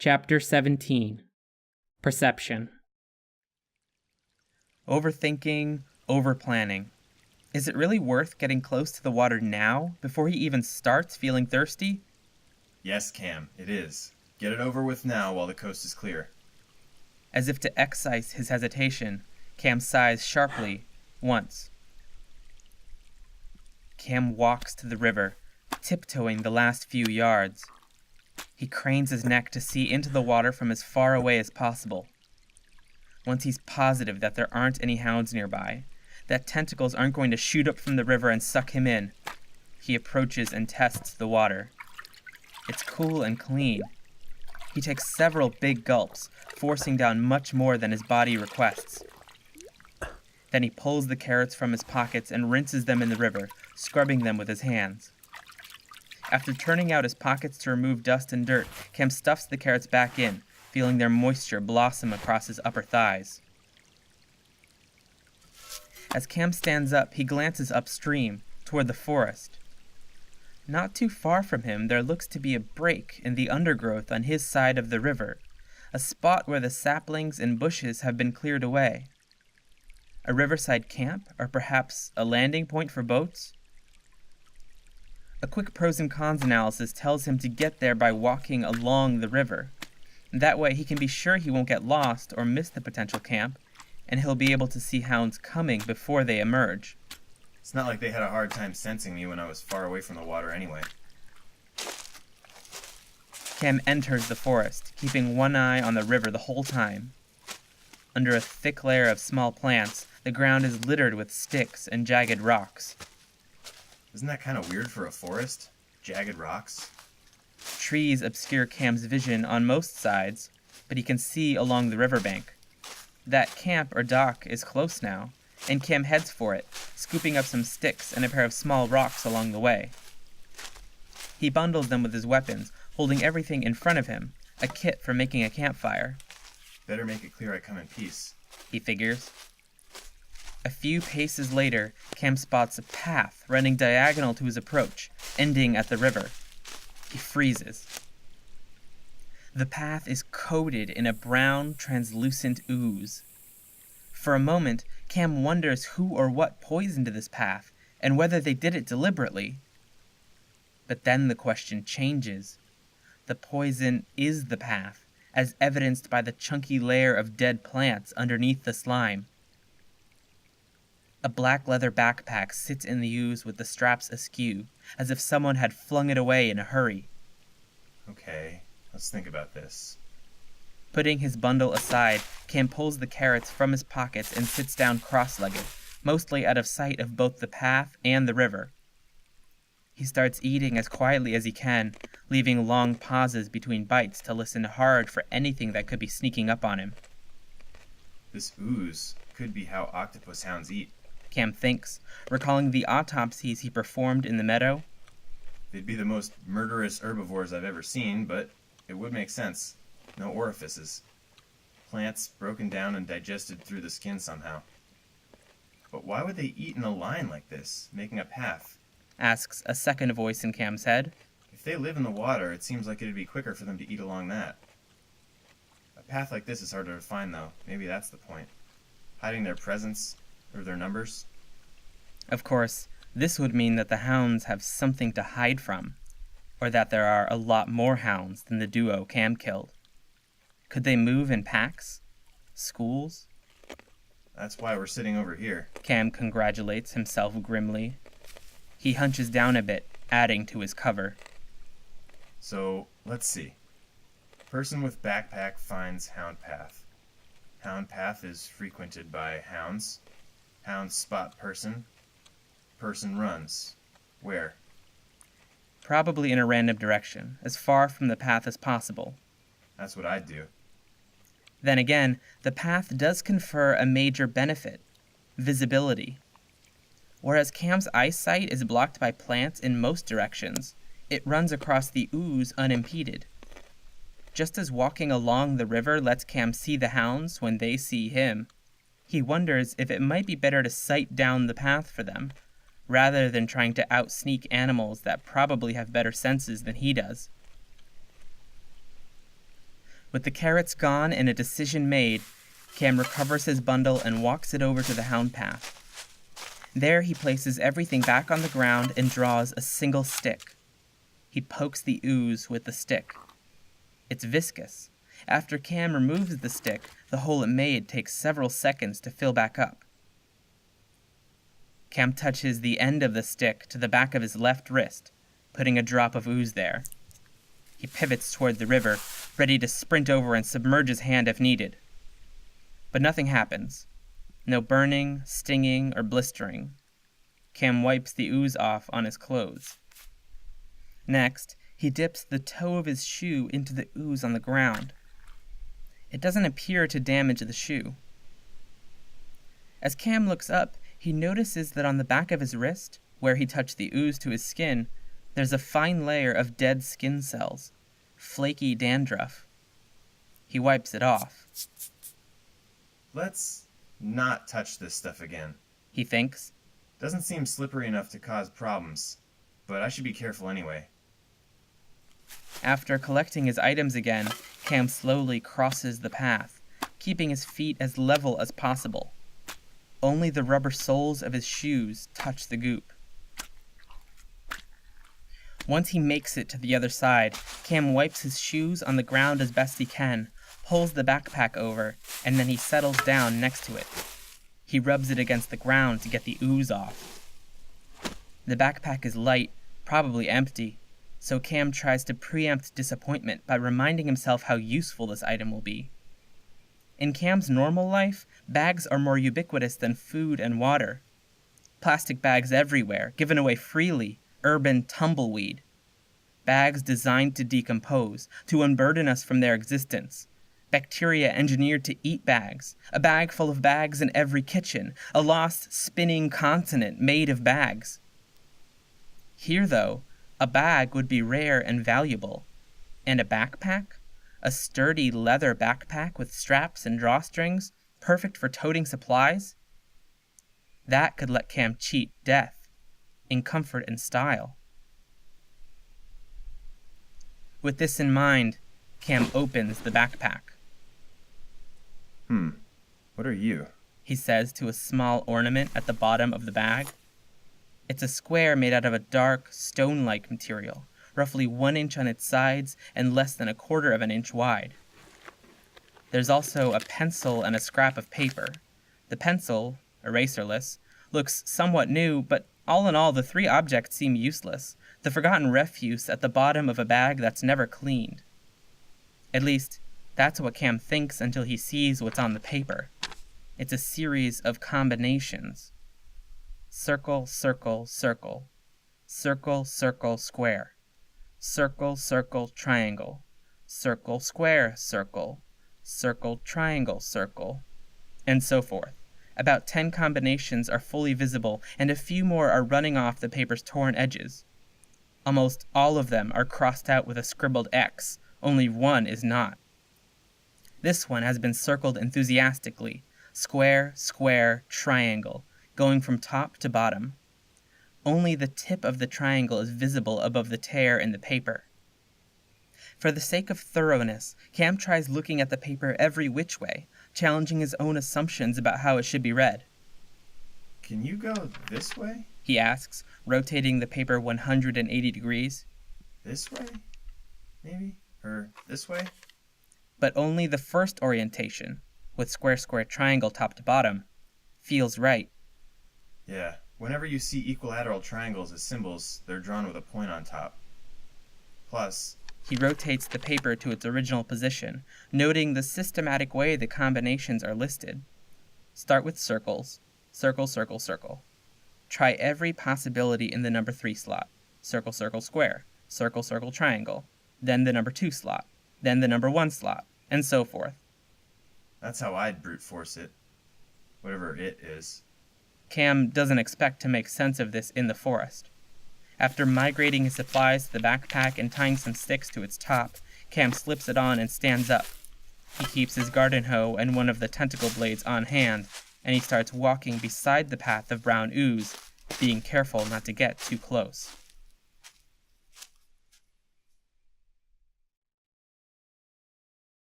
Chapter 17. Perception. Overthinking, overplanning. Is it really worth getting close to the water now, before he even starts feeling thirsty? Yes, Cam, it is. Get it over with now while the coast is clear. As if to excise his hesitation, Cam sighs sharply, once. Cam walks to the river, tiptoeing the last few yards. He cranes his neck to see into the water from as far away as possible. Once he's positive that there aren't any hounds nearby, that tentacles aren't going to shoot up from the river and suck him in, he approaches and tests the water. It's cool and clean. He takes several big gulps, forcing down much more than his body requests. Then he pulls the carrots from his pockets and rinses them in the river, scrubbing them with his hands. After turning out his pockets to remove dust and dirt, Cam stuffs the carrots back in, feeling their moisture blossom across his upper thighs. As Cam stands up, he glances upstream, toward the forest. Not too far from him, there looks to be a break in the undergrowth on his side of the river, a spot where the saplings and bushes have been cleared away. A riverside camp, or perhaps a landing point for boats? A quick pros and cons analysis tells him to get there by walking along the river. That way he can be sure he won't get lost or miss the potential camp, and he'll be able to see hounds coming before they emerge. It's not like they had a hard time sensing me when I was far away from the water anyway. Cam enters the forest, keeping one eye on the river the whole time. Under a thick layer of small plants, the ground is littered with sticks and jagged rocks. Isn't that kind of weird for a forest? Jagged rocks? Trees obscure Cam's vision on most sides, but he can see along the riverbank. That camp or dock is close now, and Cam heads for it, scooping up some sticks and a pair of small rocks along the way. He bundles them with his weapons, holding everything in front of him, a kit for making a campfire. Better make it clear I come in peace, he figures. A few paces later, Cam spots a path running diagonal to his approach, ending at the river. He freezes. The path is coated in a brown, translucent ooze. For a moment, Cam wonders who or what poisoned this path, and whether they did it deliberately. But then the question changes. The poison is the path, as evidenced by the chunky layer of dead plants underneath the slime. A black leather backpack sits in the ooze with the straps askew, as if someone had flung it away in a hurry. Okay, let's think about this. Putting his bundle aside, Cam pulls the carrots from his pockets and sits down cross-legged, mostly out of sight of both the path and the river. He starts eating as quietly as he can, leaving long pauses between bites to listen hard for anything that could be sneaking up on him. This ooze could be how octopus hounds eat. Cam thinks, recalling the autopsies he performed in the meadow. They'd be the most murderous herbivores I've ever seen, but it would make sense. No orifices. Plants broken down and digested through the skin somehow. But why would they eat in a line like this, making a path? Asks a second voice in Cam's head. If they live in the water, it seems like it'd be quicker for them to eat along that. A path like this is harder to find, though. Maybe that's the point. Hiding their presence, or their numbers. Of course, this would mean that the hounds have something to hide from, or that there are a lot more hounds than the duo Cam killed. Could they move in packs? Schools? That's why we're sitting over here. Cam congratulates himself grimly. He hunches down a bit, adding to his cover. So, let's see. Person with backpack finds hound path. Hound path is frequented by hounds. Hounds spot person. Person runs. Where? Probably in a random direction, as far from the path as possible. That's what I'd do. Then again, the path does confer a major benefit: visibility. Whereas Cam's eyesight is blocked by plants in most directions, it runs across the ooze unimpeded. Just as walking along the river lets Cam see the hounds when they see him, he wonders if it might be better to sight down the path for them, rather than trying to out-sneak animals that probably have better senses than he does. With the carrots gone and a decision made, Cam recovers his bundle and walks it over to the hound path. There he places everything back on the ground and draws a single stick. He pokes the ooze with the stick. It's viscous. After Cam removes the stick, the hole it made takes several seconds to fill back up. Cam touches the end of the stick to the back of his left wrist, putting a drop of ooze there. He pivots toward the river, ready to sprint over and submerge his hand if needed. But nothing happens. No burning, stinging, or blistering. Cam wipes the ooze off on his clothes. Next, he dips the toe of his shoe into the ooze on the ground. It doesn't appear to damage the shoe. As Cam looks up, he notices that on the back of his wrist, where he touched the ooze to his skin, there's a fine layer of dead skin cells, flaky dandruff. He wipes it off. Let's not touch this stuff again. He thinks. Doesn't seem slippery enough to cause problems, but I should be careful anyway. After collecting his items again, Cam slowly crosses the path, keeping his feet as level as possible. Only the rubber soles of his shoes touch the goop. Once he makes it to the other side, Cam wipes his shoes on the ground as best he can, pulls the backpack over, and then he settles down next to it. He rubs it against the ground to get the ooze off. The backpack is light, probably empty, so Cam tries to preempt disappointment by reminding himself how useful this item will be. In Cam's normal life, bags are more ubiquitous than food and water. Plastic bags everywhere, given away freely, urban tumbleweed. Bags designed to decompose, to unburden us from their existence. Bacteria engineered to eat bags, a bag full of bags in every kitchen, a lost spinning continent made of bags. Here, though, a bag would be rare and valuable. And a backpack? A sturdy leather backpack with straps and drawstrings, perfect for toting supplies? That could let Cam cheat death, in comfort and style. With this in mind, Cam opens the backpack. What are you? He says to a small ornament at the bottom of the bag. It's a square made out of a dark, stone-like material, roughly 1 inch on its sides and less than 1/4 of an inch wide. There's also a pencil and a scrap of paper. The pencil, eraserless, looks somewhat new, but all in all, the 3 objects seem useless, the forgotten refuse at the bottom of a bag that's never cleaned. At least, that's what Cam thinks until he sees what's on the paper. It's a series of combinations. Circle, circle, circle. Circle, circle, square. Circle, circle, triangle. Circle, square, circle. Circle, triangle, circle. And so forth. About 10 combinations are fully visible, and a few more are running off the paper's torn edges. Almost all of them are crossed out with a scribbled X, only one is not. This one has been circled enthusiastically, square, square, triangle, going from top to bottom. Only the tip of the triangle is visible above the tear in the paper. For the sake of thoroughness, Cam tries looking at the paper every which way, challenging his own assumptions about how it should be read. Can you go this way? He asks, rotating the paper 180 degrees. This way? Maybe? Or this way? But only the first orientation, with square, square, triangle top to bottom, feels right. Yeah, whenever you see equilateral triangles as symbols, they're drawn with a point on top. Plus, he rotates the paper to its original position, noting the systematic way the combinations are listed. Start with circles. Circle, circle, circle. Try every possibility in the number 3 slot. Circle, circle, square. Circle, circle, triangle. Then the number 2 slot. Then the number 1 slot. And so forth. That's how I'd brute force it. Whatever it is. Cam doesn't expect to make sense of this in the forest. After migrating his supplies to the backpack and tying some sticks to its top, Cam slips it on and stands up. He keeps his garden hoe and one of the tentacle blades on hand, and he starts walking beside the path of brown ooze, being careful not to get too close.